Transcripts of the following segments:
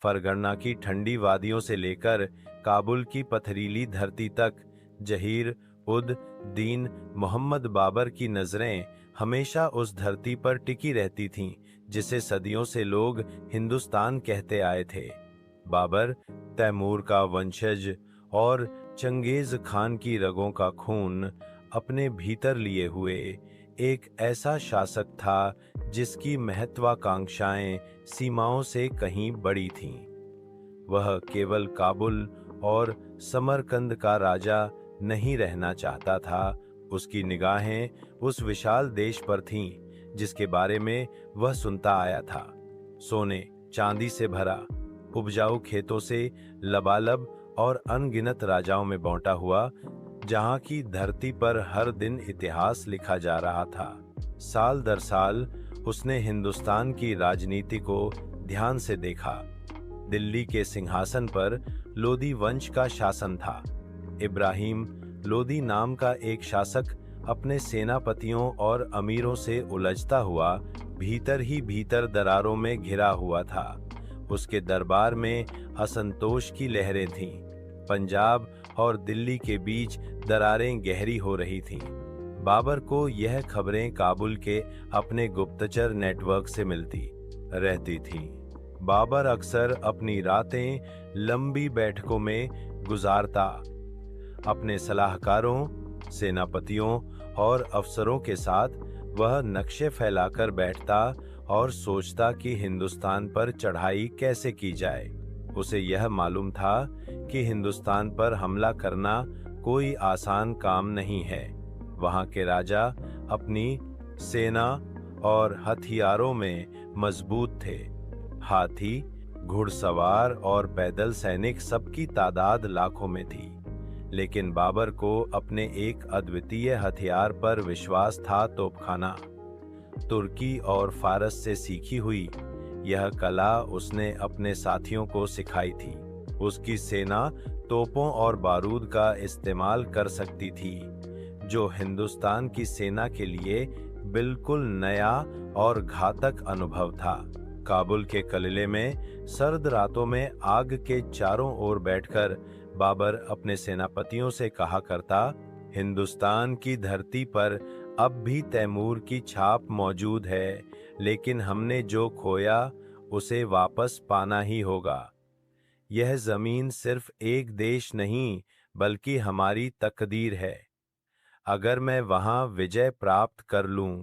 फरगना की ठंडी वादियों से लेकर काबुल की पथरीली धरती तक जहीर उद दीन मोहम्मद बाबर की नजरें हमेशा उस धरती पर टिकी रहती थीं जिसे सदियों से लोग हिंदुस्तान कहते आए थे। बाबर तैमूर का वंशज और चंगेज खान की रगों का खून अपने भीतर लिए हुए एक ऐसा शासक था जिसकी महत्वाकांक्षाएं सीमाओं से कहीं बड़ी थीं। वह केवल काबुल और समरकंद का राजा नहीं रहना चाहता था, उसकी निगाहें उस विशाल देश पर थीं जिसके बारे में वह सुनता आया था। सोने चांदी से भरा, उपजाऊ खेतों से लबालब और अनगिनत राजाओं में बौंटा हुआ, जहां की धरती पर हर दिन इतिहास लिखा जा रहा था। साल दर साल उसने हिंदुस्तान की राजनीति को ध्यान से देखा। दिल्ली के सिंहासन पर लोदी वंश का शासन था। इब्राहिम लोदी नाम का एक शासक अपने सेनापतियों और अमीरों से उलझता हुआ भीतर ही भीतर दरारों में घिरा हुआ था। उसके दरबार में असंतोष की लहरें थीं। पंजाब और दिल्ली के बीच दरारें गहरी हो रही थीं। बाबर को यह खबरें काबुल के अपने गुप्तचर नेटवर्क से मिलती रहती थीं। बाबर अक्सर अपनी रातें लंबी बैठकों में गुजारता, अपने सलाहकारों, सेनापतियों और अफसरों के साथ वह नक्शे फैलाकर बैठता और सोचता कि हिंदुस्तान पर चढ़ाई कैसे की जाए। उसे यह मालूम था कि हिंदुस्तान पर हमला करना कोई आसान काम नहीं है। वहां के राजा अपनी सेना और हथियारों में मजबूत थे। हाथी, घुड़सवार और पैदल सैनिक सबकी तादाद लाखों में थी, लेकिन बाबर को अपने एक अद्वितीय हथियार पर विश्वास था, तोपखाना। तुर्की और फारस से सीखी हुई यह कला उसने अपने साथियों को सिखाई थी। उसकी सेना तोपों और बारूद का इस्तेमाल कर सकती थी, जो हिंदुस्तान की सेना के लिए बिल्कुल नया और घातक अनुभव था। काबुल के किले में सर्द रातों में आग के चारों ओर बैठकर बाबर अपने सेनापतियों से कहा करता, हिंदुस्तान की धरती पर अब भी तैमूर की छाप मौजूद है, लेकिन हमने जो खोया उसे वापस पाना ही होगा। यह जमीन सिर्फ एक देश नहीं, बल्कि हमारी तकदीर है। अगर मैं वहां विजय प्राप्त कर लूं,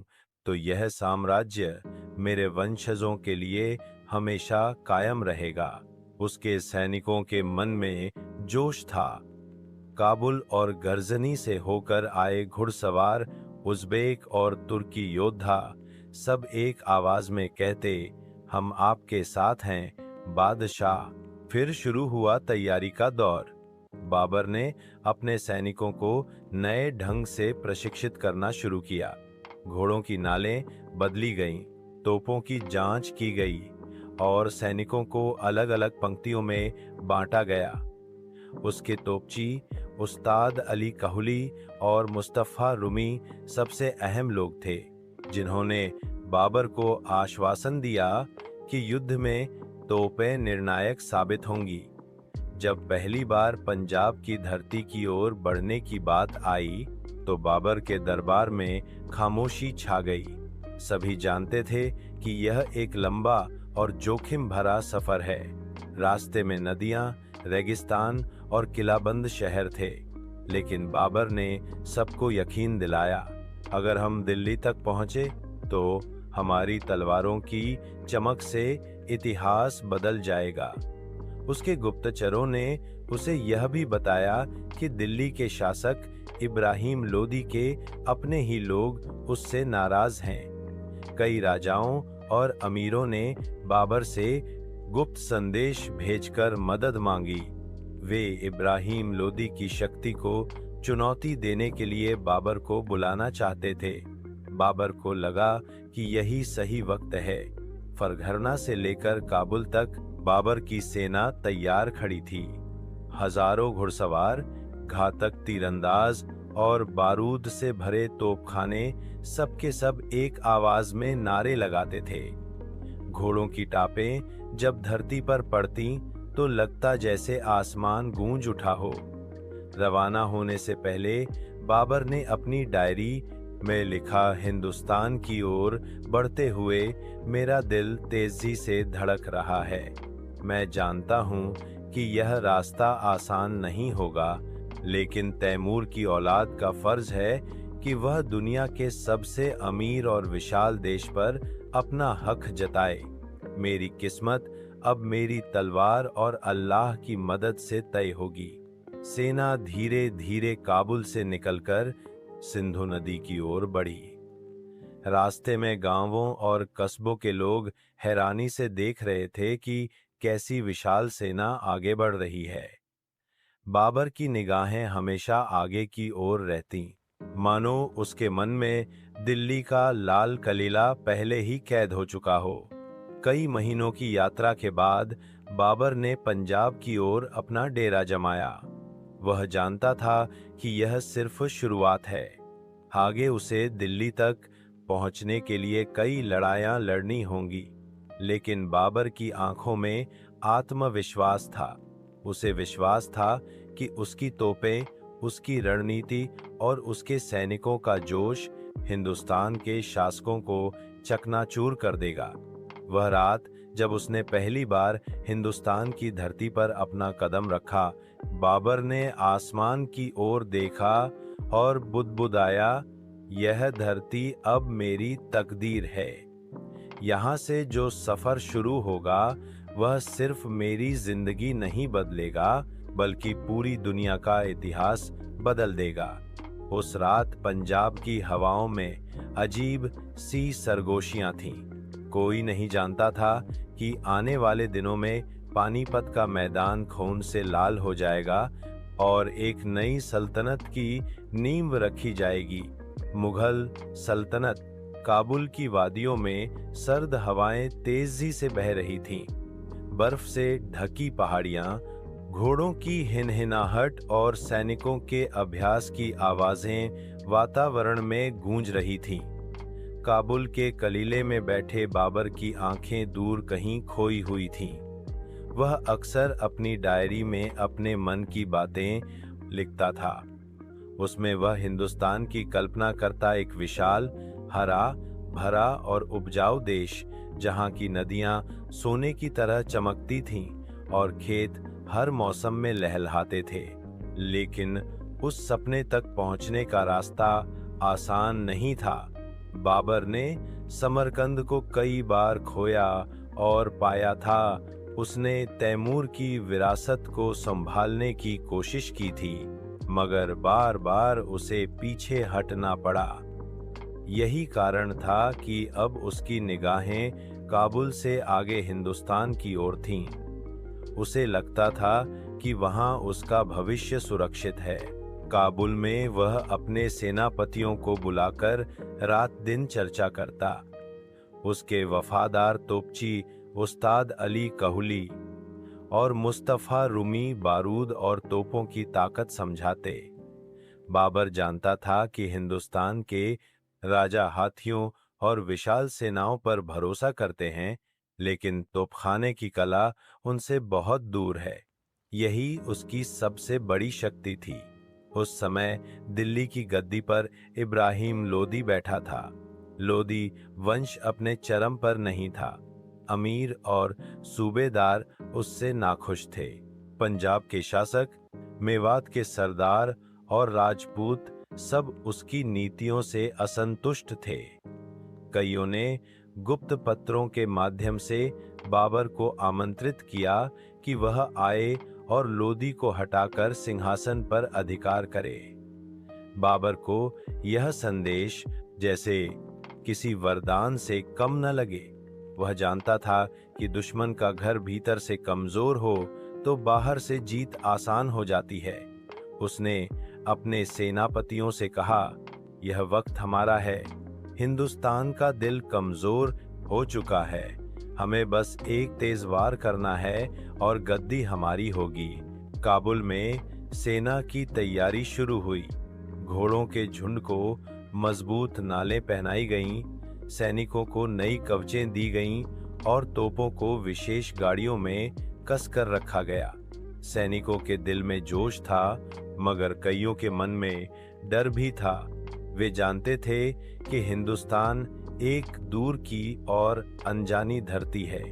तो यह साम्राज्य मेरे वंशजों के लिए हमेशा कायम रहेगा। उसके सैनिकों के मन में जोश था। काबुल और गर्जनी से होकर आए घुड़सवार, उज़्बेक और तुर्की योद्धा सब एक आवाज में कहते, हम आपके साथ हैं बादशाह। फिर शुरू हुआ तैयारी का दौर। बाबर ने अपने सैनिकों को नए ढंग से प्रशिक्षित करना शुरू किया। घोड़ों की नालें बदली गईं, तोपों की जांच की गई और सैनिकों को अलग अलग पंक्तियों में बांटा गया। उसके तोपची उस्ताद अली काहुली और मुस्तफा रुमी सबसे अहम लोग थे, जिन्होंने बाबर को आश्वासन दिया कि युद्ध में तोपें निर्णायक साबित होंगी। जब पहली बार पंजाब की धरती की ओर बढ़ने की बात आई, तो बाबर के दरबार में खामोशी छा गई। सभी जानते थे कि यह एक लंबा और जोखिम भरा सफर है। रास्ते में नदियां, रेगिस्तान और किलाबंद शहर थे, लेकिन बाबर ने सबको यकीन दिलाया, अगर हम दिल्ली तक पहुंचे तो हमारी तलवारों की चमक से इतिहास बदल जाएगा। उसके गुप्तचरों ने उसे यह भी बताया कि दिल्ली के शासक इब्राहिम लोदी के अपने ही लोग उससे नाराज हैं। कई राजाओं और अमीरों ने बाबर से गुप्त संदेश भेजकर मदद मांगी। वे इब्राहिम लोदी की शक्ति को चुनौती देने के लिए बाबर को बुलाना चाहते थे। बाबर को लगा कि यही सही वक्त है। फरघना से लेकर काबुल तक बाबर की सेना तैयार खड़ी थी। हजारों घुड़सवार, घातक तीरंदाज और बारूद से भरे तोपखाने सबके सब एक आवाज में नारे लगाते थे। घोड़ों की टापें जब धरती पर पड़ती तो लगता जैसे आसमान गूंज उठा हो। रवाना होने से पहले बाबर ने अपनी डायरी में लिखा, हिंदुस्तान की ओर बढ़ते हुए मेरा दिल तेजी से धड़क रहा है। मैं जानता हूँ कि यह रास्ता आसान नहीं होगा, लेकिन तैमूर की औलाद का फर्ज है कि वह दुनिया के सबसे अमीर और विशाल देश पर अपना हक जताए। मेरी किस्मत अब मेरी तलवार और अल्लाह की मदद से तय होगी। सेना धीरे धीरे काबुल से निकलकर सिंधु नदी की ओर बढ़ी। रास्ते में गांवों और कस्बों के लोग हैरानी से देख रहे थे कि कैसी विशाल सेना आगे बढ़ रही है। बाबर की निगाहें हमेशा आगे की ओर रहतीं, मानो उसके मन में दिल्ली का लाल किला पहले ही कैद हो चुका हो। कई महीनों की यात्रा के बाद बाबर ने पंजाब की ओर अपना डेरा जमाया। वह जानता था कि यह सिर्फ शुरुआत है। आगे उसे दिल्ली तक पहुंचने के लिए कई लड़ाइयां लड़नी होंगी, लेकिन बाबर की आंखों में आत्मविश्वास था। उसे विश्वास था कि उसकी तोपें, उसकी रणनीति और उसके सैनिकों का जोश हिंदुस्तान के शासकों को चकनाचूर कर देगा। वह रात जब उसने पहली बार हिंदुस्तान की धरती पर अपना कदम रखा, बाबर ने आसमान की ओर देखा और बुदबुदाया, यह धरती अब मेरी तकदीर है। यहाँ से जो सफर शुरू होगा वह सिर्फ मेरी जिंदगी नहीं बदलेगा, बल्कि पूरी दुनिया का इतिहास बदल देगा। उस रात पंजाब की हवाओं में अजीब सी सरगोशियां थीं। कोई नहीं जानता था कि आने वाले दिनों में पानीपत का मैदान खून से लाल हो जाएगा और एक नई सल्तनत की नींव रखी जाएगी। मुगल सल्तनत। काबुल की वादियों में सर्द हवाएं तेजी से बह रही थीं। बर्फ से ढकी पहाड़ियां, घोड़ों की हिनहिनाहट और सैनिकों के अभ्यास की आवाजें वातावरण में गूंज रही थीं। काबुल के कलीले में बैठे बाबर की आंखें दूर कहीं खोई हुई थीं। वह अक्सर अपनी डायरी में अपने मन की बातें लिखता था। उसमें वह हिंदुस्तान की कल्पना करता, एक विशाल, हरा भरा और उपजाऊ देश, जहां की नदियां सोने की तरह चमकती थीं और खेत हर मौसम में लहलहाते थे। लेकिन उस सपने तक पहुंचने का रास्ता आसान नहीं था। बाबर ने समरकंद को कई बार खोया और पाया था। उसने तैमूर की विरासत को संभालने की कोशिश की थी, मगर बार बार उसे पीछे हटना पड़ा। यही कारण था कि अब उसकी निगाहें काबुल से आगे हिंदुस्तान की ओर थीं। उसे लगता था कि वहां उसका भविष्य सुरक्षित है। काबुल में वह अपने सेनापतियों को बुलाकर रात दिन चर्चा करता। उसके वफादार तोपची उस्ताद अली कहुली और मुस्तफा रूमी बारूद और तोपों की ताकत समझाते। बाबर जानता था कि हिंदुस्तान के राजा हाथियों और विशाल सेनाओं पर भरोसा करते हैं, लेकिन तोपखाने की कला उनसे बहुत दूर है। यही उसकी सबसे बड़ी शक्ति थी। उस समय दिल्ली की गद्दी पर इब्राहिम लोदी बैठा था। लोदी वंश अपने चरम पर नहीं था। अमीर और सूबेदार उससे नाखुश थे। पंजाब के शासक, मेवात के सरदार और राजपूत सब उसकी नीतियों से असंतुष्ट थे। कईयों ने गुप्त पत्रों के माध्यम से बाबर को आमंत्रित किया कि वह आए और लोदी को हटाकर सिंहासन पर अधिकार करे। बाबर को यह संदेश जैसे किसी वरदान से कम न लगे। वह जानता था कि दुश्मन का घर भीतर से कमजोर हो तो बाहर से जीत आसान हो जाती है। उसने अपने सेनापतियों से कहा, यह वक्त हमारा है। हिंदुस्तान का दिल कमजोर हो चुका है। हमें बस एक तेज वार करना है और गद्दी हमारी होगी। काबुल में सेना की तैयारी शुरू हुई। घोड़ों के झुंड को मजबूत नालें पहनाई गईं, सैनिकों को नई कवचें दी गईं और तोपों को विशेष गाड़ियों में कसकर रखा गया। सैनिकों के दिल में जोश था, मगर कईयों के मन में डर भी था। वे जानते थे कि हिंदुस्तान एक दूर की और अनजानी धरती है।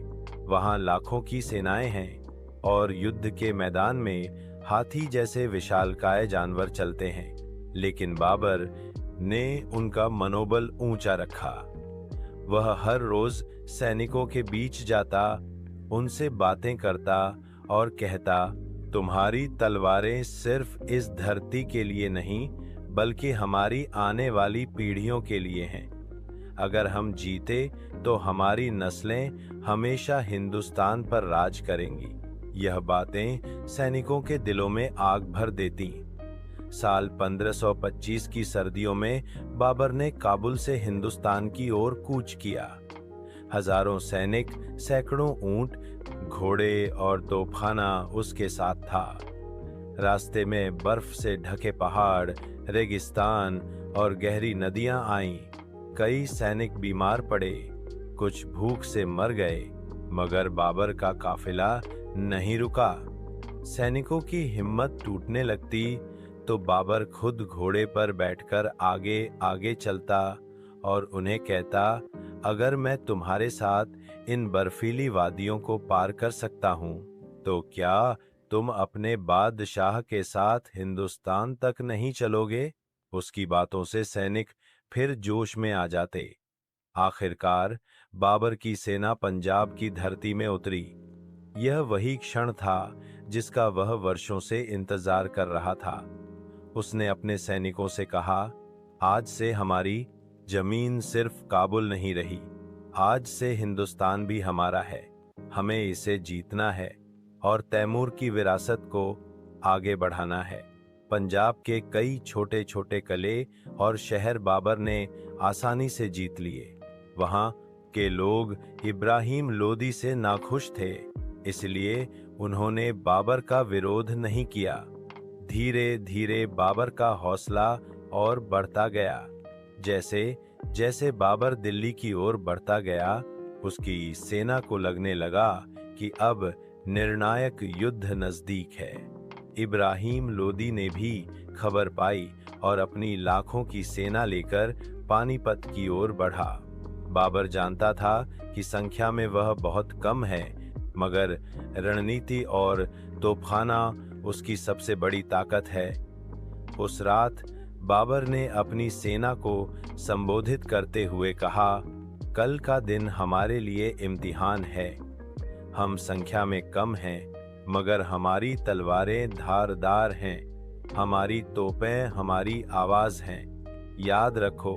वहां लाखों की सेनाएं हैं और युद्ध के मैदान में हाथी जैसे विशालकाय जानवर चलते हैं। लेकिन बाबर ने उनका मनोबल ऊंचा रखा। वह हर रोज सैनिकों के बीच जाता, उनसे बातें करता और कहता, तुम्हारी तलवारें सिर्फ इस धरती के लिए नहीं, बल्कि हमारी आने वाली पीढ़ियों के लिए हैं। अगर हम जीते तो हमारी नस्लें हमेशा हिंदुस्तान पर राज करेंगी। यह बातें सैनिकों के दिलों में आग भर देती। साल 1525 की सर्दियों में बाबर ने काबुल से हिंदुस्तान की ओर कूच किया। हजारों सैनिक, सैकड़ों ऊंट, घोड़े और तोपखाना उसके साथ था। रास्ते में बर्फ से ढके पहाड़, रेगिस्तान और गहरी नदियां आईं। कई सैनिक बीमार पड़े, कुछ भूख से मर गए, मगर बाबर का काफिला नहीं रुका। सैनिकों की हिम्मत टूटने लगती तो बाबर खुद घोड़े पर बैठकर आगे आगे चलता और उन्हें कहता, अगर मैं तुम्हारे साथ इन बर्फीली वादियों को पार कर सकता हूं, तो क्या तुम अपने बादशाह के साथ हिंदुस्तान तक नहीं चलोगे? उसकी बातों से सैनिक फिर जोश में आ जाते। आखिरकार बाबर की सेना पंजाब की धरती में उतरी। यह वही क्षण था जिसका वह वर्षों से इंतजार कर रहा था। उसने अपने सैनिकों से कहा, आज से हमारी जमीन सिर्फ काबुल नहीं रही, आज से हिंदुस्तान भी हमारा है। हमें इसे जीतना है और तैमूर की विरासत को आगे बढ़ाना है। पंजाब के कई छोटे छोटे किले और शहर बाबर ने आसानी से जीत लिए। वहां के लोग इब्राहिम लोदी से नाखुश थे, इसलिए उन्होंने बाबर का विरोध नहीं किया। धीरे धीरे बाबर का हौसला और बढ़ता गया। जैसे जैसे बाबर दिल्ली की ओर बढ़ता गया, उसकी सेना को लगने लगा कि अब निर्णायक युद्ध नजदीक है। इब्राहिम लोदी ने भी खबर पाई और अपनी लाखों की सेना लेकर पानीपत की ओर बढ़ा। बाबर जानता था कि संख्या में वह बहुत कम है, मगर रणनीति और तोपखाना उसकी सबसे बड़ी ताकत है। उस रात बाबर ने अपनी सेना को संबोधित करते हुए कहा, कल का दिन हमारे लिए इम्तिहान है। हम संख्या में कम हैं, मगर हमारी तलवारें धारदार हैं, हमारी तोपें हमारी आवाज हैं। याद रखो,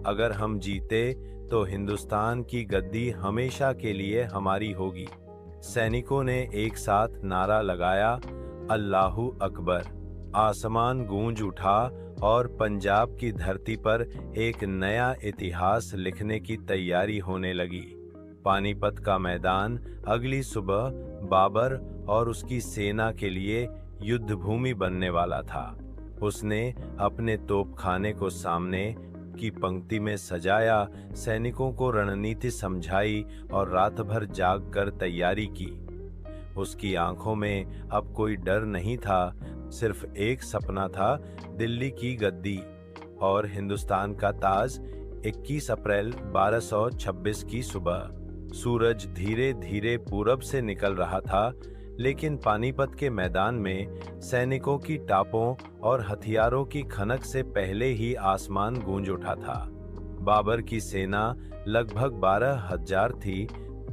अगर हम जीते तो हिंदुस्तान की गद्दी हमेशा के लिए हमारी होगी। सैनिकों ने एक साथ नारा लगाया, अल्लाहू अकबर। आसमान गूंज उठा और पंजाब की धरती पर एक नया इतिहास लिखने की तैयारी होने लगी। पानीपत का मैदान अगली सुबह बाबर और उसकी सेना के लिए युद्ध भूमि बनने वाला था। उसने अपने तोपखाने को सामने की पंक्ति में सजाया, सैनिकों को रणनीति समझाई और रात भर जाग कर तैयारी की। उसकी आंखों में अब कोई डर नहीं था, सिर्फ एक सपना था, दिल्ली की गद्दी और हिंदुस्तान का ताज। 21 अप्रैल 1226 की सुबह सूरज धीरे धीरे पूरब से निकल रहा था, लेकिन पानीपत के मैदान में सैनिकों की टापों और हथियारों की खनक से पहले ही आसमान गूंज उठा था। बाबर की सेना लगभग 12,000 थी,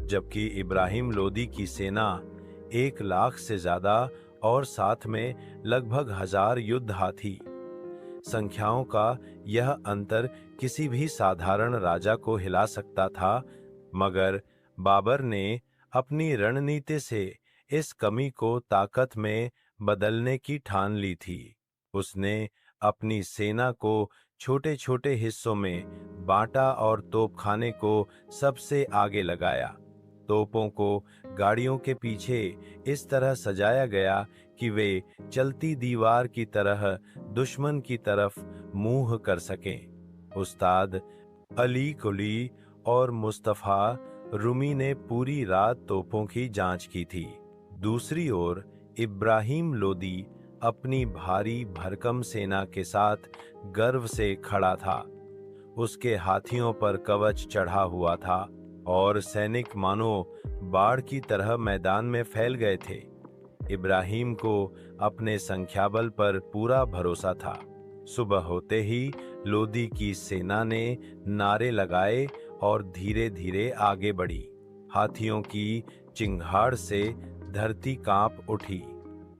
जबकि इब्राहिम लोदी की सेना 1 लाख से ज्यादा और साथ में लगभग 1000 युद्ध हाथी। संख्याओं का यह अंतर किसी भी साधारण राजा को हिला सकता था, मगर बाबर ने अपनी रणनीति से इस कमी को ताकत में बदलने की ठान ली थी। उसने अपनी सेना को छोटे छोटे हिस्सों में बांटा और तोपखाने को सबसे आगे लगाया। तोपों को गाड़ियों के पीछे इस तरह सजाया गया कि वे चलती दीवार की तरह दुश्मन की तरफ मुंह कर सकें। उस्ताद अली कुली और मुस्तफा रूमी ने पूरी रात तोपों की जांच की थी। दूसरी ओर इब्राहिम लोदी अपनी भारी भरकम सेना के साथ गर्व से खड़ा था। उसके हाथियों पर कवच चढ़ा हुआ था और सैनिक मानो बाढ़ की तरह मैदान में फैल गए थे। इब्राहिम को अपने संख्याबल पर पूरा भरोसा था। सुबह होते ही लोदी की सेना ने नारे लगाए और धीरे धीरे आगे बढ़ी। हाथियों की चिंगाड़ से धरती कांप उठी।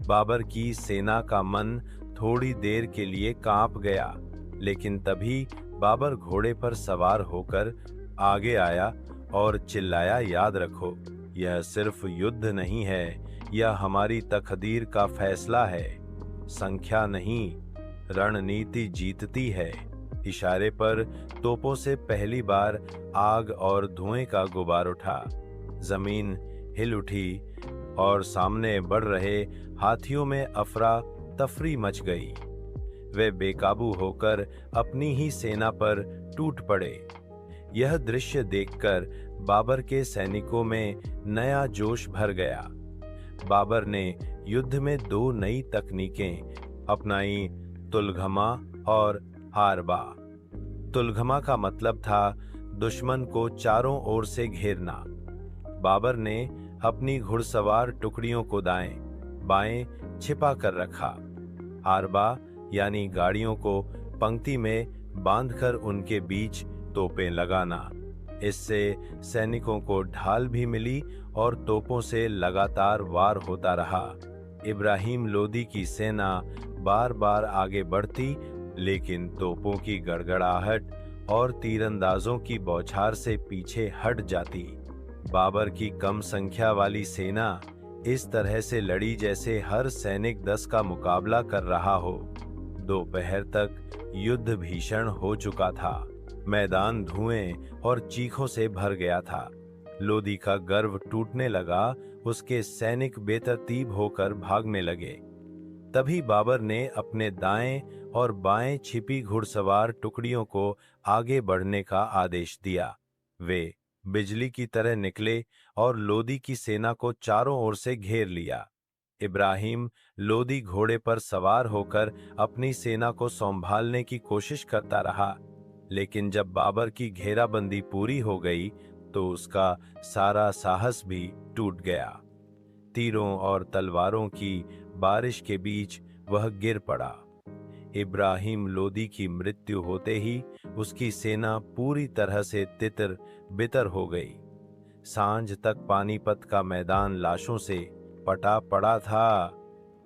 बाबर की सेना का मन थोड़ी देर के लिए कांप गया, लेकिन तभी बाबर घोड़े पर सवार होकर आगे आया और चिल्लाया, याद रखो, यह सिर्फ युद्ध नहीं है, यह हमारी तकदीर का फैसला है। संख्या नहीं, रणनीति जीतती है। इशारे पर तोपों से पहली बार आग और धुएं का गुबार उठा। जमीन हिल उठी और सामने बढ़ रहे हाथियों में अफरा तफरी मच गई। वे बेकाबू होकर अपनी ही सेना पर टूट पड़े। यह दृश्य देखकर बाबर के सैनिकों में नया जोश भर गया। बाबर ने युद्ध में दो नई तकनीकें अपनाई, तुलगमा और हारबा। तुलगमा का मतलब था दुश्मन को चारों ओर से घेरना। बाबर ने अपनी घुड़सवार टुकड़ियों को दाएं बाएं छिपा कर रखा। हारबा यानी गाड़ियों को पंक्ति में बांधकर उनके बीच तोपें लगाना। इससे सैनिकों को ढाल भी मिली और तोपों से लगातार वार होता रहा। इब्राहिम लोदी की सेना बार बार आगे बढ़ती, लेकिन तोपों की गड़गड़ाहट और तीरंदाजों की बौछार से पीछे हट जाती। बाबर की कम संख्या वाली सेना इस तरह से लड़ी जैसे हर सैनिक 10 का मुकाबला कर रहा हो। दोपहर तक युद्ध भीषण हो चुका था। मैदान धुएं और चीखों से भर गया था। लोदी का गर्व टूटने लगा। उसके सैनिक बेतरतीब होकर भागने लगे। तभी बाबर ने अपने दाएं और बाएं छिपी घुड़सवार टुकड़ियों को आगे बढ़ने का आदेश दिया। वे बिजली की तरह निकले और लोदी की सेना को चारों ओर से घेर लिया। इब्राहिम लोदी घोड़े पर सवार होकर अपनी सेना को संभालने की कोशिश करता रहा, लेकिन जब बाबर की घेराबंदी पूरी हो गई तो उसका सारा साहस भी टूट गया। तीरों और तलवारों की बारिश के बीच वह गिर पड़ा। इब्राहिम लोदी की मृत्यु होते ही उसकी सेना पूरी तरह से तितर बितर हो गई। सांझ तक पानीपत का मैदान लाशों से पटा पड़ा था।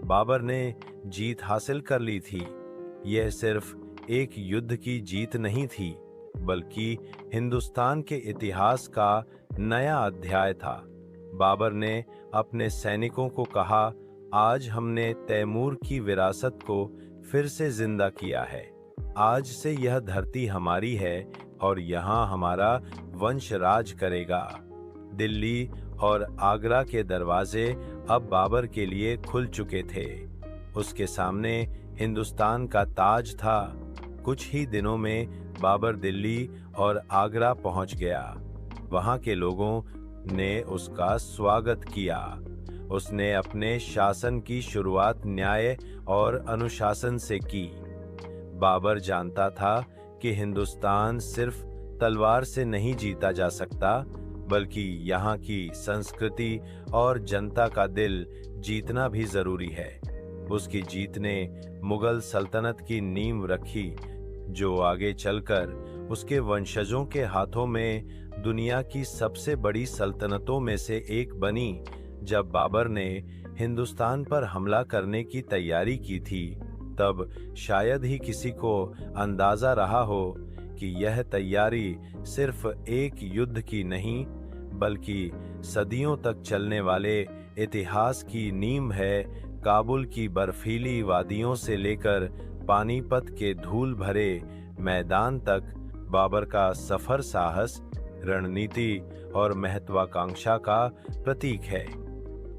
बाबर ने जीत हासिल कर ली थी। यह सिर्फ एक युद्ध की जीत नहीं थी, बल्कि हिंदुस्तान के इतिहास का नया अध्याय था। बाबर ने अपने सैनिकों को कहा, आज हमने तैमूर की विरासत को फिर से जिंदा किया है। आज से यह धरती हमारी है और यहाँ हमारा वंश राज करेगा। दिल्ली और आगरा के दरवाजे अब बाबर के लिए खुल चुके थे। उसके सामने हिंदुस्तान का ताज था। कुछ ही दिनों में बाबर दिल्ली और आगरा पहुंच गया। वहां के लोगों ने उसका स्वागत किया। उसने अपने शासन की शुरुआत न्याय और अनुशासन से की। बाबर जानता था कि हिंदुस्तान सिर्फ तलवार से नहीं जीता जा सकता, बल्कि यहाँ की संस्कृति और जनता का दिल जीतना भी जरूरी है। उसकी जीत ने मुगल सल्तनत की नींव रखी, जो आगे चलकर उसके वंशजों के हाथों में दुनिया की सबसे बड़ी सल्तनतों में से एक बनी। जब बाबर ने हिंदुस्तान पर हमला करने की तैयारी की थी, तब शायद ही किसी को अंदाजा रहा हो कि यह तैयारी सिर्फ एक युद्ध की नहीं, बल्कि सदियों तक चलने वाले इतिहास की नींव है। काबुल की बर्फीली वादियों से लेकर पानीपत के धूल भरे मैदान तक बाबर का सफर साहस, रणनीति और महत्वाकांक्षा का प्रतीक है।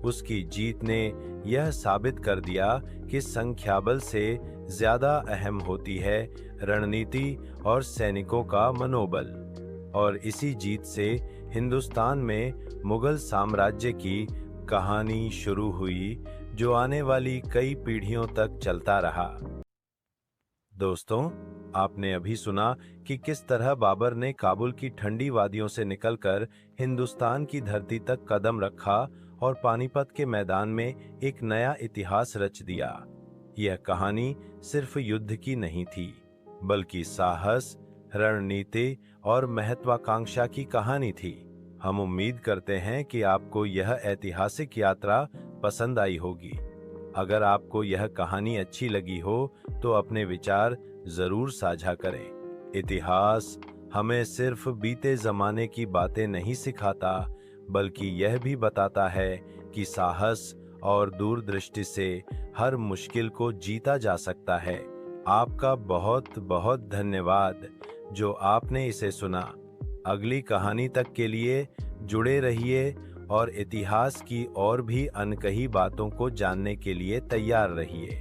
उसकी जीत ने यह साबित कर दिया कि संख्याबल से ज्यादा अहम होती है रणनीति और सैनिकों का मनोबल। और इसी जीत से हिंदुस्तान में मुगल साम्राज्य की कहानी शुरू हुई, जो आने वाली कई पीढ़ियों तक चलता रहा। दोस्तों, आपने अभी सुना कि किस तरह बाबर ने काबुल की ठंडी वादियों से निकलकर हिंदुस्तान की धरती तक कदम रखा और पानीपत के मैदान में एक नया इतिहास रच दिया। यह कहानी सिर्फ युद्ध की नहीं थी, बल्कि साहस, रणनीति और महत्वाकांक्षा की कहानी थी। हम उम्मीद करते हैं कि आपको यह ऐतिहासिक यात्रा पसंद आई होगी। अगर आपको यह कहानी अच्छी लगी हो तो अपने विचार जरूर साझा करें। इतिहास हमें सिर्फ बीते जमाने की बातें नहीं सिखाता, बल्कि यह भी बताता है कि साहस और दूरदृष्टि से हर मुश्किल को जीता जा सकता है। आपका बहुत बहुत धन्यवाद जो आपने इसे सुना। अगली कहानी तक के लिए जुड़े रहिए और इतिहास की और भी अनकही बातों को जानने के लिए तैयार रहिए।